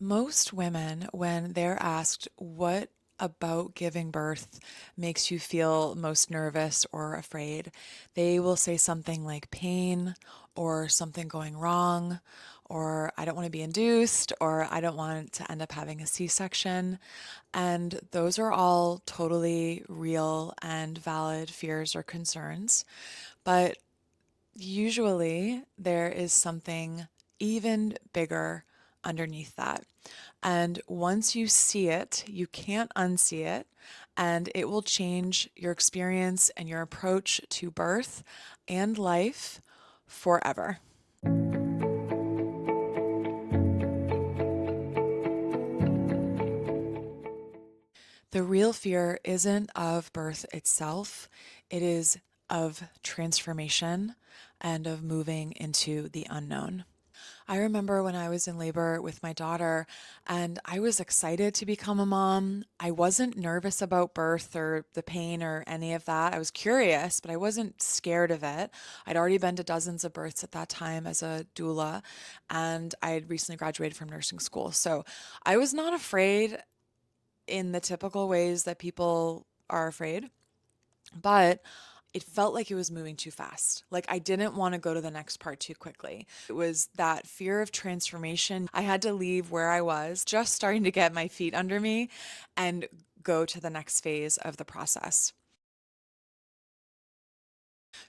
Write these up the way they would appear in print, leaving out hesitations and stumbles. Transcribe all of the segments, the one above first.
Most women, when they're asked what about giving birth makes you feel most nervous or afraid, they will say something like pain or something going wrong, or I don't want to be induced, or I don't want to end up having a C-section. And those are all totally real and valid fears or concerns. But usually there is something even bigger underneath that. And once you see it, you can't unsee it, and it will change your experience and your approach to birth and life forever. The real fear isn't of birth itself, it is of transformation and of moving into the unknown. I remember when I was in labor with my daughter and I was excited to become a mom. I wasn't nervous about birth or the pain or any of that. I was curious, but I wasn't scared of it. I'd already been to dozens of births at that time as a doula, and I had recently graduated from nursing school. So I was not afraid in the typical ways that people are afraid, but it felt like it was moving too fast. Like I didn't want to go to the next part too quickly. It was that fear of transformation. I had to leave where I was, just starting to get my feet under me, and go to the next phase of the process.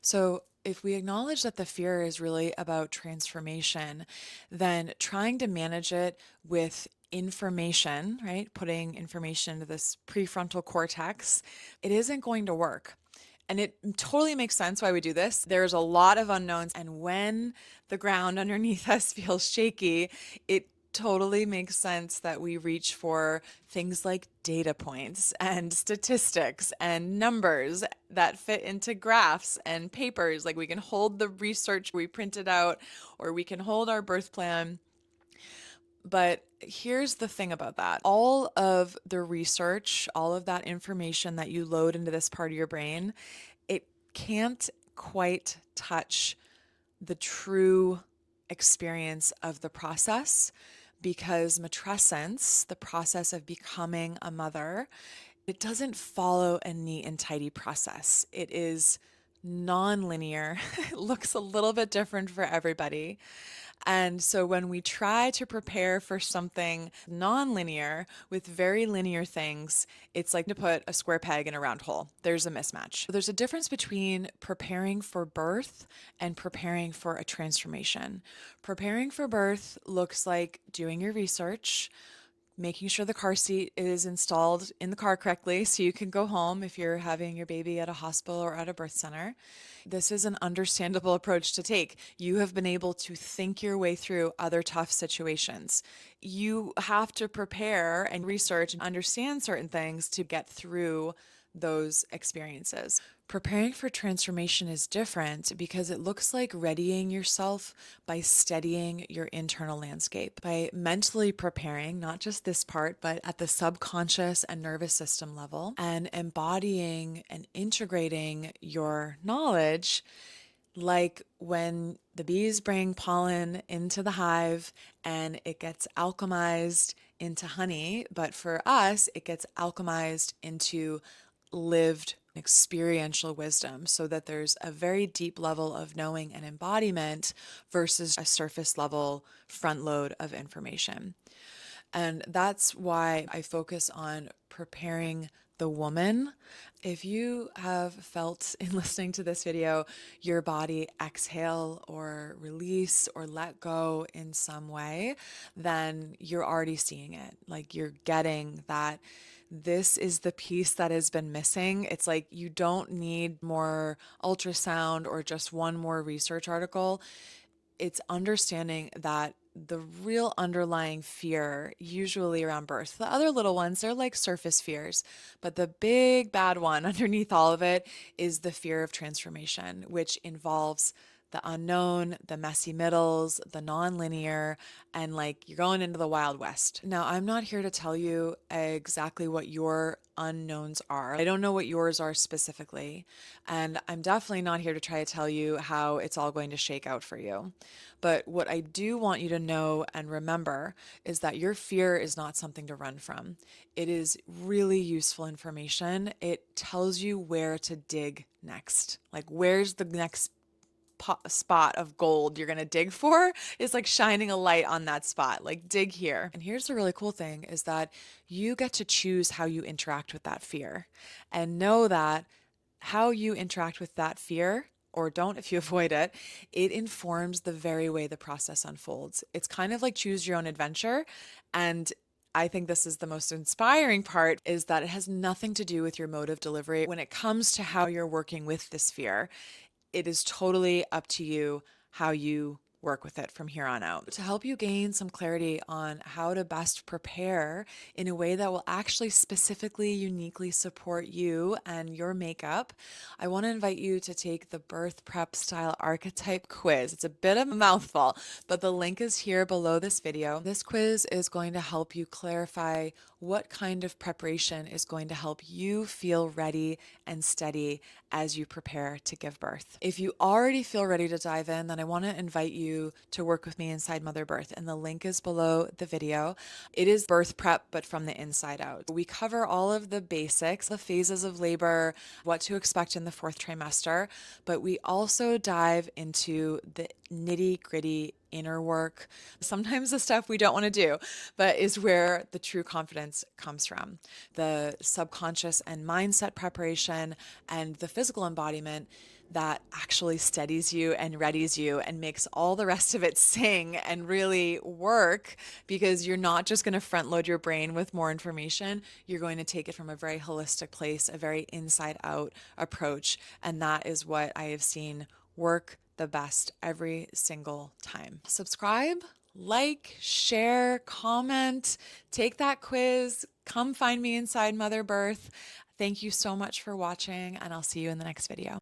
So, if we acknowledge that the fear is really about transformation, then trying to manage it with information, right? Putting information into this prefrontal cortex, it isn't going to work. And it totally makes sense why we do this. There's a lot of unknowns. And when the ground underneath us feels shaky, it totally makes sense that we reach for things like data points and statistics and numbers that fit into graphs and papers. Like we can hold the research we printed out, or we can hold our birth plan. But here's the thing about that. All of the research, all of that information that you load into this part of your brain, it can't quite touch the true experience of the process, because matrescence, the process of becoming a mother, it doesn't follow a neat and tidy process. It is non-linear. It looks a little bit different for everybody. And so when we try to prepare for something non-linear with very linear things, it's like to put a square peg in a round hole. There's a mismatch. There's a difference between preparing for birth and preparing for a transformation. Preparing for birth looks like doing your research, making sure the car seat is installed in the car correctly so you can go home if you're having your baby at a hospital or at a birth center. This is an understandable approach to take. You have been able to think your way through other tough situations. You have to prepare and research and understand certain things to get through those experiences. Preparing for transformation is different because it looks like readying yourself by steadying your internal landscape, by mentally preparing, not just this part, but at the subconscious and nervous system level, and embodying and integrating your knowledge, like when the bees bring pollen into the hive and it gets alchemized into honey, but for us, it gets alchemized into lived experiential wisdom, so that there's a very deep level of knowing and embodiment versus a surface level front load of information. And that's why I focus on preparing the woman. If you have felt in listening to this video, your body exhale or release or let go in some way, then you're already seeing it. Like you're getting that this is the piece that has been missing. It's like you don't need more ultrasound or just one more research article. It's understanding that the real underlying fear, usually around birth, the other little ones, they're like surface fears, but the big bad one underneath all of it is the fear of transformation, which involves the unknown, the messy middles, the non-linear, and like you're going into the Wild West. Now, I'm not here to tell you exactly what your unknowns are. I don't know what yours are specifically, and I'm definitely not here to try to tell you how it's all going to shake out for you. But what I do want you to know and remember is that your fear is not something to run from. It is really useful information. It tells you where to dig next. Like, where's the next spot of gold you're going to dig for? Is like shining a light on that spot, like dig here. And here's the really cool thing is that you get to choose how you interact with that fear, and know that how you interact with that fear, or don't if you avoid it, it informs the very way the process unfolds. It's kind of like choose your own adventure. And I think this is the most inspiring part, is that it has nothing to do with your mode of delivery. When it comes to how you're working with this fear, it is totally up to you how you work with it from here on out. To help you gain some clarity on how to best prepare in a way that will actually specifically, uniquely support you and your makeup, I want to invite you to take the birth prep style archetype quiz. It's a bit of a mouthful, but the link is here below this video. This quiz is going to help you clarify what kind of preparation is going to help you feel ready and steady as you prepare to give birth. If you already feel ready to dive in, then I want to invite you to work with me inside Mother Birth, and the link is below the video. It is birth prep, but from the inside out. We cover all of the basics, the phases of labor, what to expect in the fourth trimester, but we also dive into the nitty gritty inner work, sometimes the stuff we don't want to do, but is where the true confidence comes from. The subconscious and mindset preparation and the physical embodiment that actually steadies you and readies you and makes all the rest of it sing and really work, because you're not just going to front load your brain with more information. You're going to take it from a very holistic place, a very inside out approach. And that is what I have seen work the best every single time. Subscribe, like, share, comment, take that quiz, come find me inside Mother Birth. Thank you so much for watching, and I'll see you in the next video.